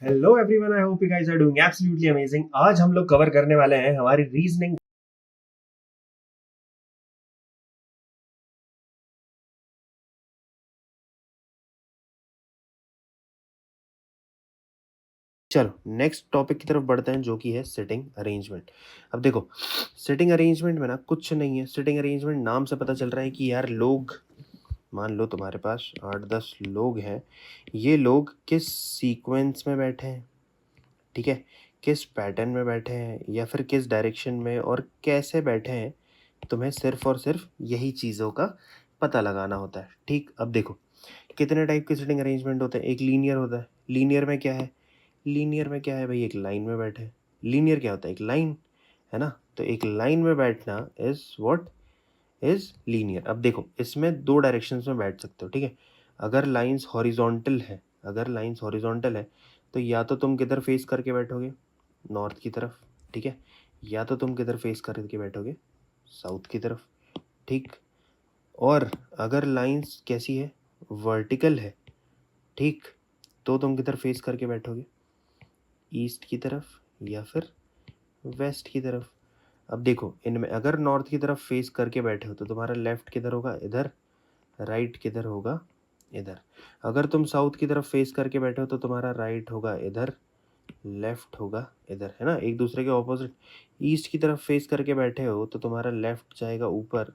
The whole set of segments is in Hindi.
Hello everyone, I hope you guys are doing absolutely amazing. आज हम लोग कवर करने वाले हैं हमारी रीजनिंग। चलो नेक्स्ट टॉपिक की तरफ बढ़ते हैं, जो कि है सिटिंग अरेंजमेंट। अब देखो, सिटिंग अरेंजमेंट में ना कुछ नहीं है। सिटिंग अरेंजमेंट नाम से पता चल रहा है कि यार लोग, मान लो तुम्हारे पास 8-10 लोग हैं, ये लोग किस सीक्वेंस में बैठे हैं, ठीक है, किस पैटर्न में बैठे हैं या फिर किस डायरेक्शन में और कैसे बैठे हैं, तुम्हें सिर्फ और सिर्फ यही चीज़ों का पता लगाना होता है। ठीक, अब देखो कितने टाइप के सिटिंग अरेंजमेंट होते हैं। एक लीनियर होता है। लीनियर में क्या है? लीनियर में क्या है भाई? एक लाइन में बैठे हैं। लीनियर क्या होता है? एक लाइन, है ना। तो एक लाइन में बैठना इज व्हाट इज लीनियर। अब देखो, इसमें दो डायरेक्शंस में बैठ सकते हो, ठीक है। अगर लाइंस हॉरिजॉन्टल है, अगर लाइंस हॉरिजॉन्टल है तो या तो तुम किधर फेस करके बैठोगे? नॉर्थ की तरफ, ठीक है। या तो तुम किधर फेस करके बैठोगे? साउथ की तरफ, ठीक। और अगर लाइंस कैसी है? वर्टिकल है, ठीक, तो तुम किधर फेस करके बैठोगे? ईस्ट की तरफ या फिर वेस्ट की तरफ। अब देखो, इनमें अगर नॉर्थ की तरफ फेस करके बैठे हो तो तुम्हारा लेफ्ट किधर होगा? इधर। राइट किधर होगा? इधर। अगर तुम साउथ की तरफ फेस करके बैठे हो तो तुम्हारा राइट होगा इधर, लेफ्ट होगा इधर, है ना, एक दूसरे के ऑपोजिट। ईस्ट की तरफ फेस करके बैठे हो तो तुम्हारा लेफ्ट जाएगा ऊपर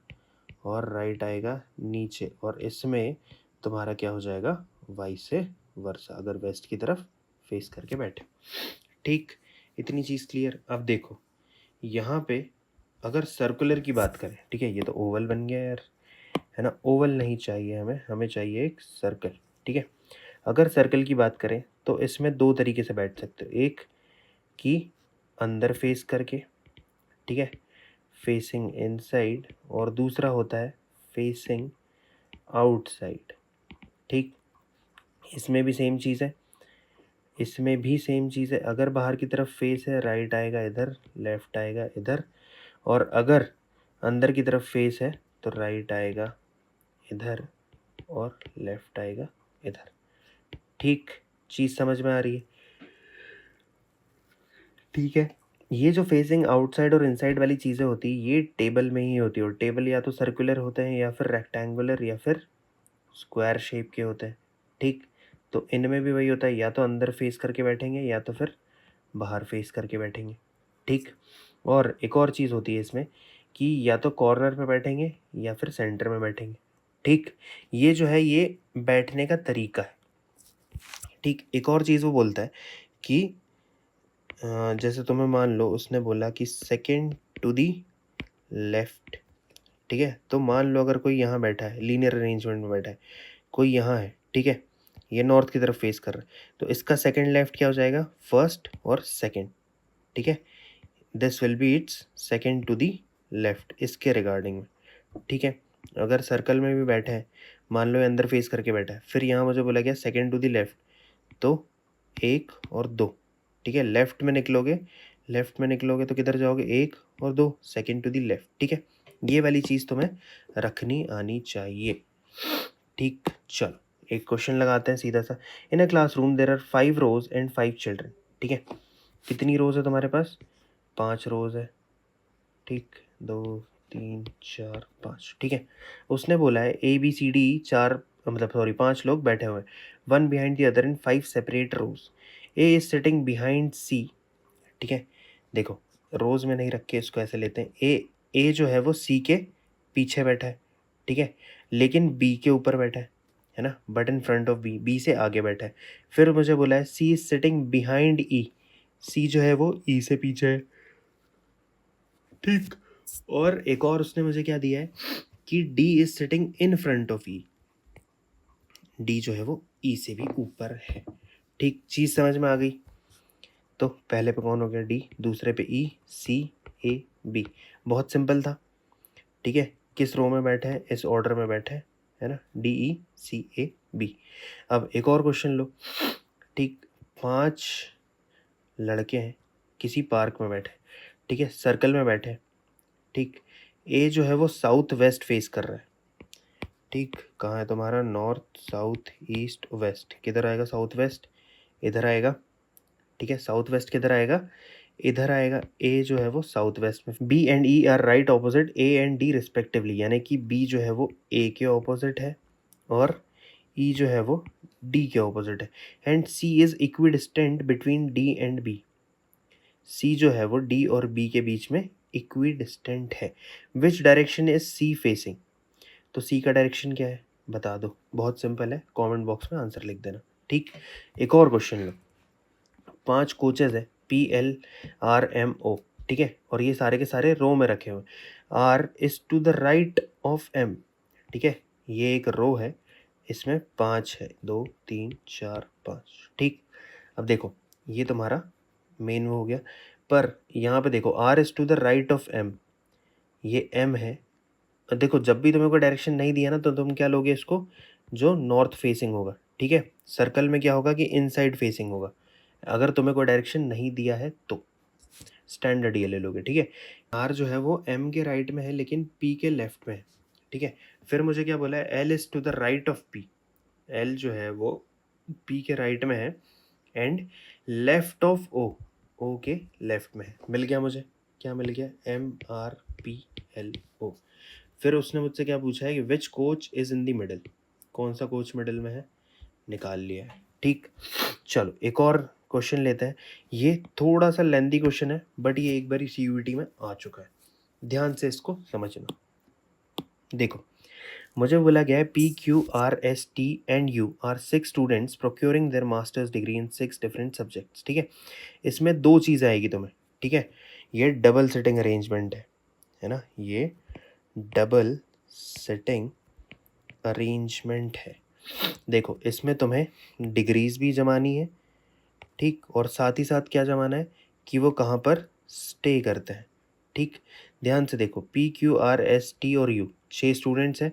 और राइट आएगा नीचे, और इसमें तुम्हारा क्या हो जाएगा? वाइस से वर्सा, अगर वेस्ट की तरफ फेस करके बैठे। ठीक, इतनी चीज़ क्लियर। अब देखो यहाँ पे अगर सर्कुलर की बात करें, ठीक है, ये तो ओवल बन गया यार, है ना। ओवल नहीं चाहिए हमें, हमें चाहिए एक सर्कल, ठीक है। अगर सर्कल की बात करें तो इसमें दो तरीके से बैठ सकते हो। एक कि अंदर फेस करके, ठीक है, फेसिंग इनसाइड, और दूसरा होता है फेसिंग आउटसाइड, ठीक। इसमें भी सेम चीज़ है, इसमें भी सेम चीज़ है। अगर बाहर की तरफ फेस है, राइट आएगा इधर, लेफ्ट आएगा इधर, और अगर अंदर की तरफ फेस है तो राइट आएगा इधर और लेफ्ट आएगा इधर। ठीक, चीज़ समझ में आ रही है? ठीक है। ये जो फेसिंग आउटसाइड और इनसाइड वाली चीज़ें होती है, ये टेबल में ही होती है, और टेबल या तो सर्कुलर होते हैं या फिर रेक्टेंगुलर या फिर स्क्वायर शेप के होते हैं, ठीक। तो इनमें भी वही होता है, या तो अंदर फेस करके बैठेंगे या तो फिर बाहर फेस करके बैठेंगे, ठीक। और एक और चीज़ होती है इसमें कि या तो कॉर्नर पे बैठेंगे या फिर सेंटर में बैठेंगे, ठीक। ये जो है ये बैठने का तरीका है, ठीक। एक और चीज़ वो बोलता है कि जैसे तुम्हें मान लो उसने बोला कि सेकंड टू दी लेफ्ट, ठीक है। तो मान लो अगर कोई यहाँ बैठा है, लीनियर अरेंजमेंट में बैठा है, कोई यहाँ है, ठीक है, ये नॉर्थ की तरफ फेस कर रहा है, तो इसका सेकंड लेफ्ट क्या हो जाएगा? फर्स्ट और सेकंड, ठीक है। This will be its second to the left, इसके रिगार्डिंग में, ठीक है। अगर सर्कल में भी बैठा है, मान लो ये अंदर फेस करके बैठा है, फिर यहाँ मुझे बोला गया सेकंड टू दी लेफ्ट, तो एक और दो, ठीक है। लेफ्ट में निकलोगे तो किधर जाओगे? एक और दो, सेकंड टू दी लेफ्ट, ठीक है। ये वाली चीज़ तुम्हें रखनी आनी चाहिए, ठीक। चलो एक क्वेश्चन लगाते हैं सीधा सा। In a classroom there are 5 rose and 5 children, ठीक है। कितनी रोज है तुम्हारे पास? 5 रोज है, ठीक, 2 3 4 5, ठीक है। उसने बोला है ABCD चार, मतलब सॉरी 5 लोग बैठे हुए हैं, one behind the other in 5 separate rows. A is sitting behind C, ठीक है। देखो, रोज में नहीं रख के इसको ऐसे लेते हैं, ए जो है वो C के पीछे बैठा है, ठीक है, लेकिन B के ऊपर बैठा है ना, but in front of B से आगे बैठा है। फिर मुझे बोला है C is sitting behind E, C जो है वो E से पीछे है, ठीक। और एक और उसने मुझे क्या दिया है कि D is sitting in front of E, D जो है वो E से भी ऊपर है, ठीक। चीज़ समझ में आ गई? तो पहले पे कौन हो गया? D, दूसरे पे E, C A B, बहुत सिंपल था, ठीक है। किस रो में बैठे हैं? इस ऑर्डर में बैठे हैं, है ना, DECAB। अब एक और क्वेश्चन लो, ठीक। 5 लड़के हैं, किसी पार्क में बैठे, ठीक है, सर्कल में बैठे, ठीक। ए जो है वो साउथ वेस्ट फेस कर रहा है, ठीक। कहाँ है तुम्हारा? नॉर्थ साउथ ईस्ट वेस्ट, किधर आएगा साउथ वेस्ट? इधर आएगा, ठीक है, साउथ वेस्ट किधर आएगा, इधर आएगा। ए जो है वो साउथ वेस्ट में। B and E are right opposite A and D respectively, यानी कि बी जो है वो ए के ऑपोजिट है और ई जो है वो डी के ऑपोजिट है। And C is equidistant between D and B. C जो है वो डी और बी के बीच में इक्विडिस्टेंट है। Which direction is sea facing, तो सी का डायरेक्शन क्या है बता दो, बहुत सिंपल है, कमेंट बॉक्स में आंसर लिख देना। ठीक, एक और क्वेश्चन लो। 5 कोचेज है, PLRMO, ठीक है, और ये सारे के सारे रो में रखे हुए। R is to the right of M, ठीक है, ये एक रो है, इसमें 5 है, 2 3 4 5। ठीक, अब देखो ये तुम्हारा मेन वो हो गया, पर यहाँ पे देखो R is to the right of M, ये एम है। देखो जब भी तुम्हें कोई डायरेक्शन नहीं दिया ना, तो तुम क्या लोगे इसको, जो नॉर्थ फेसिंग होगा। ठीक है, सर्कल में क्या होगा कि इनसाइड फेसिंग होगा, अगर तुम्हें कोई डायरेक्शन नहीं दिया है तो स्टैंडर्ड ये ले लोगे। ठीक है, आर जो है वो एम के राइट में है लेकिन पी के लेफ्ट में है। ठीक है, फिर मुझे क्या बोला है, L is to the right of P, L जो है वो पी के राइट में है and left of O, O के लेफ्ट में है। मिल गया मुझे, क्या मिल गया, MRPLO। फिर उसने मुझसे क्या पूछा है कि which coach is in the middle, कौन सा कोच मिडल में है, निकाल लिया है। ठीक, चलो एक और क्वेश्चन लेते हैं। ये थोड़ा सा लेंथी क्वेश्चन है बट ये एक बारी CUET में आ चुका है, ध्यान से इसको समझना। देखो मुझे बोला गया है PQRST and you are 6 students procuring their master's degree in 6 different subjects. ठीक है, इसमें 2 चीज़ आएगी तुम्हें। ठीक है, ये डबल सिटिंग अरेंजमेंट है ना, ये डबल सिटिंग अरेंजमेंट है। देखो इसमें तुम्हें डिग्रीज भी जमानी है, ठीक, और साथ ही साथ क्या जमाना है कि वो कहाँ पर स्टे करते हैं। ठीक, ध्यान से देखो PQRST और यू 6 स्टूडेंट्स हैं,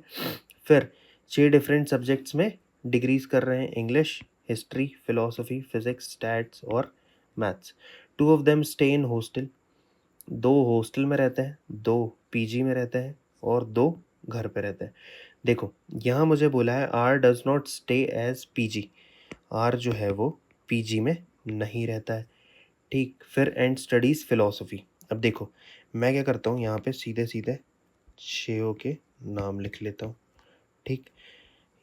फिर 6 डिफरेंट सब्जेक्ट्स में डिग्रीज कर रहे हैं, English, history, philosophy, physics, stats और maths. 2 of them stay in hostel, 2 hostel में रहते हैं, 2 PG में रहते हैं और 2 घर पे रहते हैं। देखो यहाँ मुझे बोला है R does not stay as PG, R जो है वो PG में नहीं रहता है। ठीक, फिर एंड स्टडीज़ फिलोसफी। अब देखो मैं क्या करता हूँ, यहाँ पे सीधे सीधे 6 के नाम लिख लेता हूँ। ठीक,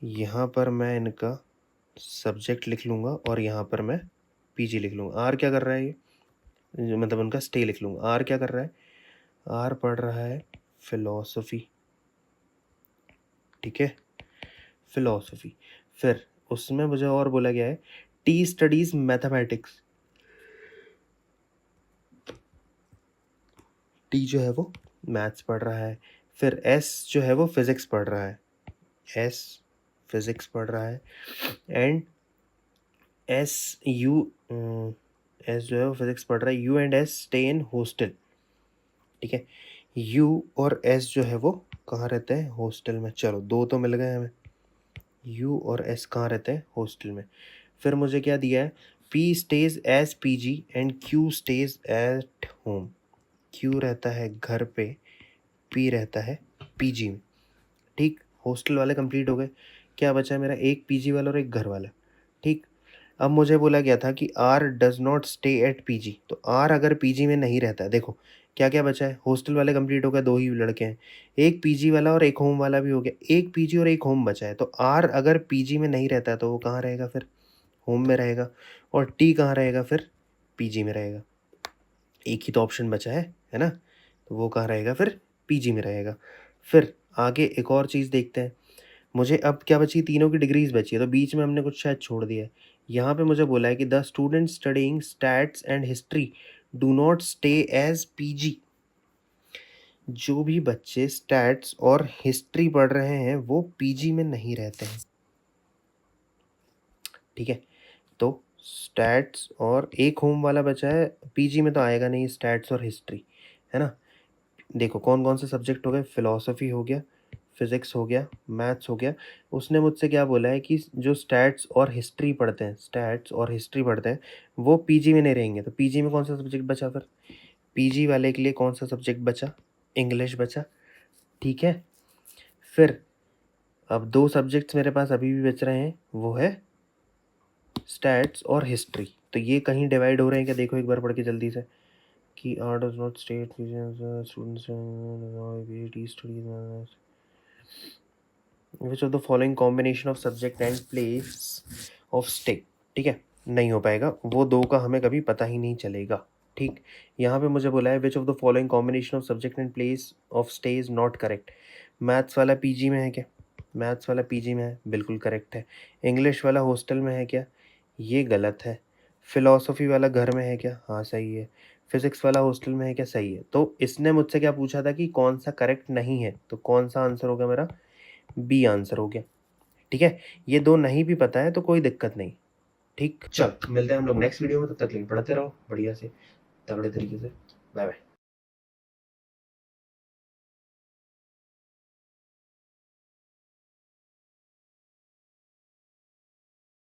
यहाँ पर मैं इनका सब्जेक्ट लिख लूँगा और यहाँ पर मैं PG लिख लूँगा। आर क्या कर रहा है, ये मतलब उनका स्टे लिख लूँगा। आर क्या कर रहा है, आर पढ़ रहा है फिलोसफी। ठीक है, फिलोसफी। फिर उसमें मुझे और बोला गया है T स्टडीज़ मैथमेटिक्स, T जो है वो मैथ्स पढ़ रहा है। फिर S जो है वो फिज़िक्स पढ़ रहा है, S फिज़िक्स पढ़ रहा है एंड S U S जो है वो फिज़िक्स पढ़ रहा है। U and S stay in hostel. ठीक है, U और S जो है वो कहाँ रहते हैं, हॉस्टल में। चलो 2 तो मिल गए हमें, U और S कहाँ रहते हैं, हॉस्टल में। फिर मुझे क्या दिया है, P stays as PG and Q stays at home. Q रहता है घर पे, P रहता है PG में। ठीक, हॉस्टल वाले कंप्लीट हो गए, क्या बचा है मेरा, एक PG वाला और एक घर वाला। ठीक, अब मुझे बोला गया था कि R does not stay at PG, तो आर अगर PG में नहीं रहता है, देखो क्या क्या बचा है, हॉस्टल वाले कंप्लीट हो गए, 2 ही लड़के हैं, एक PG वाला और एक होम वाला भी हो गया, एक PG और एक होम बचा है। तो आर अगर PG में नहीं रहता है तो वो कहाँ रहेगा, फिर होम में रहेगा, और T कहाँ रहेगा, फिर PG में रहेगा। एक ही तो ऑप्शन बचा है ना, तो वो कहाँ रहेगा, फिर PG में रहेगा। फिर आगे एक और चीज़ देखते हैं, मुझे अब क्या बची, तीनों की डिग्रीज बची है, तो बीच में हमने कुछ शायद छोड़ दिया है। यहाँ पे मुझे बोला है कि the student studying stats and history do not stay as PG, जो भी बच्चे स्टैट्स और हिस्ट्री पढ़ रहे हैं वो PG में नहीं रहते हैं। ठीक है, तो स्टैट्स और एक होम वाला बचा है, PG में तो आएगा नहीं स्टैट्स और हिस्ट्री, है ना। देखो कौन कौन से सब्जेक्ट हो गए, फिलोसफी हो गया, फिज़िक्स हो गया, मैथ्स हो गया। उसने मुझसे क्या बोला है कि जो स्टैट्स और हिस्ट्री पढ़ते हैं, स्टैट्स और हिस्ट्री पढ़ते हैं वो PG में नहीं रहेंगे। तो PG में कौन सा सब्जेक्ट बचा, फिर PG वाले के लिए कौन सा सब्जेक्ट बचा, इंग्लिश बचा। ठीक है, फिर अब 2 सब्जेक्ट्स मेरे पास अभी भी बच रहे हैं, वो है स्टैट्स और हिस्ट्री। तो ये कहीं डिवाइड हो रहे हैं क्या? देखो एक बार पढ़ के जल्दी से कि R does not state students which of the following combination of subject and place of stay. ठीक है, नहीं हो पाएगा, वो दो का हमें कभी पता ही नहीं चलेगा। ठीक, यहाँ पे मुझे बोला है विच of the following combination of subject and place of stay is not correct. Maths वाला पीजी में है क्या? मैथ्स वाला पीजी में है, बिल्कुल करेक्ट है। इंग्लिश वाला हॉस्टल में है क्या? ये गलत है। फिलॉसफी वाला घर में है क्या? हाँ सही है। फिजिक्स वाला हॉस्टल में है क्या? सही है। तो इसने मुझसे क्या पूछा था कि कौन सा करेक्ट नहीं है, तो कौन सा आंसर होगा मेरा? बी आंसर हो गया। ठीक है, ये दो नहीं भी पता है तो कोई दिक्कत नहीं। ठीक, चल मिलते हैं हम लोग नेक्स्ट वीडियो में, तब तक के लिए पढ़ते रहो बढ़िया से तगड़े तरीके से। Bye bye.